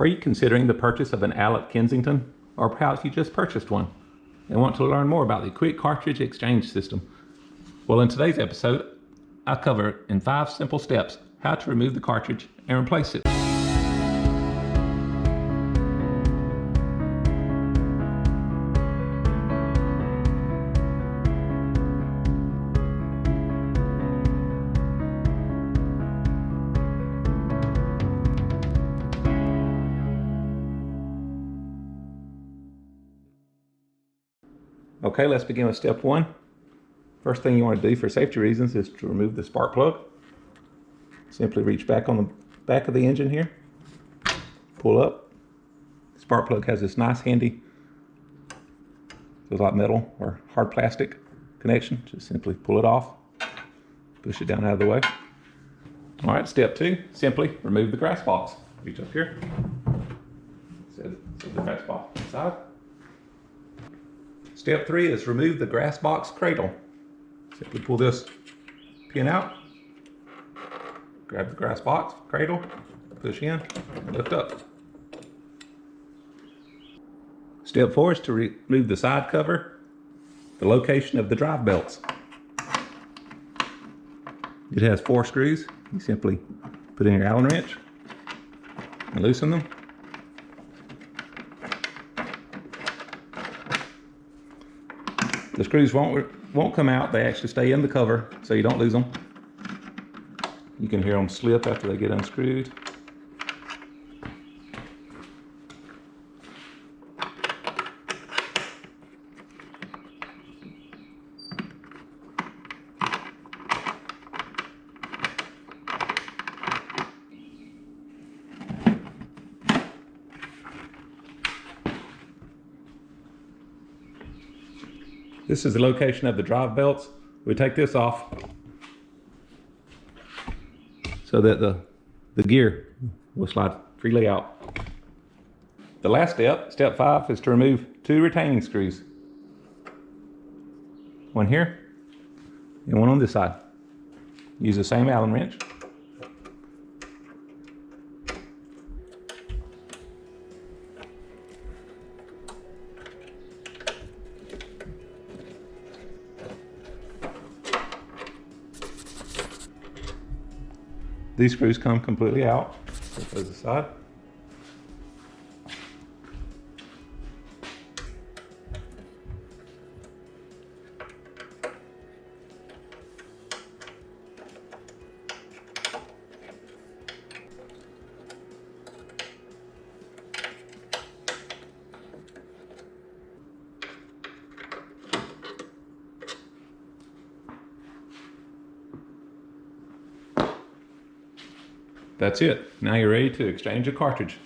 you considering the purchase of an Allett Kensington, or perhaps you just purchased one and want to learn more about the quick cartridge exchange system? Well, in today's episode, I cover in 5 simple steps how to remove the cartridge and replace it. Okay, let's begin with step 1. First thing you want to do for safety reasons is to remove the spark plug. Simply reach back on the back of the engine here, pull up. The spark plug has this nice handy, feels like metal or hard plastic connection. Just simply pull it off, push it down out of the way. All right, step 2, simply remove the grass box. Reach up here, set the grass box inside. Step 3 is remove the grass box cradle. Simply pull this pin out, grab the grass box cradle, push in, and lift up. Step 4 is to remove the side cover, the location of the drive belts. It has 4 screws. You simply put in your Allen wrench and loosen them. The screws won't come out, they actually stay in the cover so you don't lose them. You can hear them slip after they get unscrewed. This is the location of the drive belts. We take this off so that the gear will slide freely out. The last step, step 5, is to remove 2 retaining screws. One here and one on this side. Use the same Allen wrench. These screws come completely out. Put those aside. That's it. Now you're ready to exchange a cartridge.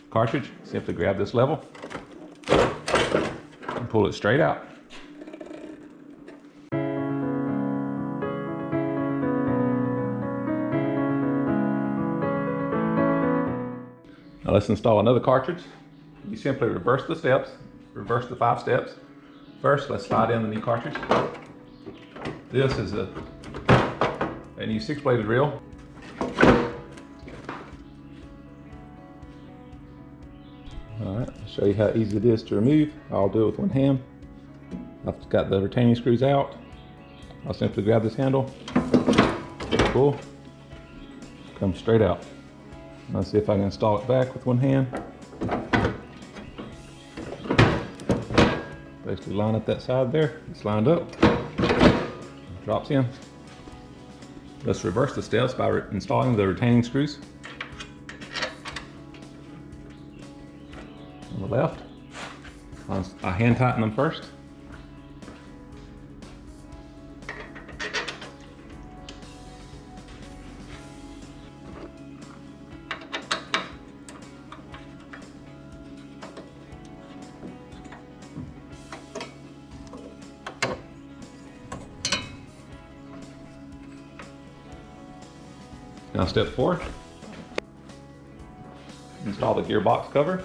Simply grab this level and pull it straight out. Now let's install another cartridge. You simply reverse the steps, reverse the 5 steps. First, let's slide in the new cartridge. This is a new 6-bladed reel. Alright, I'll show you how easy it is to remove. I'll do it with one hand. I've got the retaining screws out. I'll simply grab this handle, pull, comes straight out. Let's see if I can install it back with one hand. Basically line up that side there. It's lined up. Drops in. Let's reverse the steps by installing the retaining screws. On the left, I hand tighten them first. Now step 4, install the gearbox cover.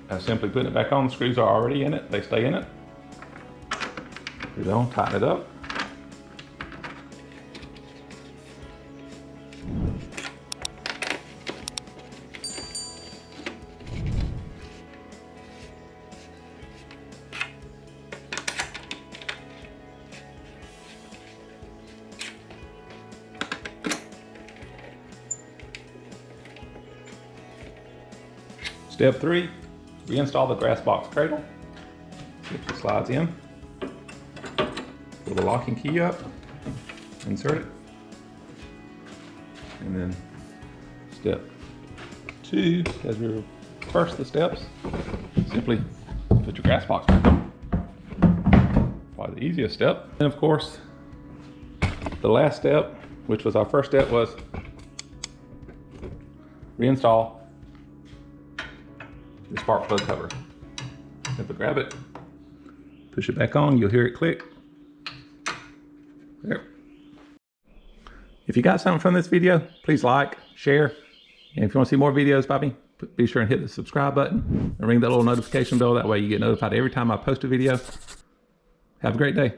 I simply put it back on. The screws are already in it, they stay in it. Put it on, tighten it up. Step 3, reinstall the grass box cradle. Simply slides in. Pull the locking key up, insert it, and then step 2, as we reverse the steps, simply put your grass box back on. Probably the easiest step. And of course, the last step, which was our first step, was reinstall the spark plug cover. Simply grab it, push it back on, you'll hear it click. There. If you got something from this video, please like, share, and if you want to see more videos by me, be sure and hit the subscribe button and ring that little notification bell. That way you get notified every time I post a video. Have a great day.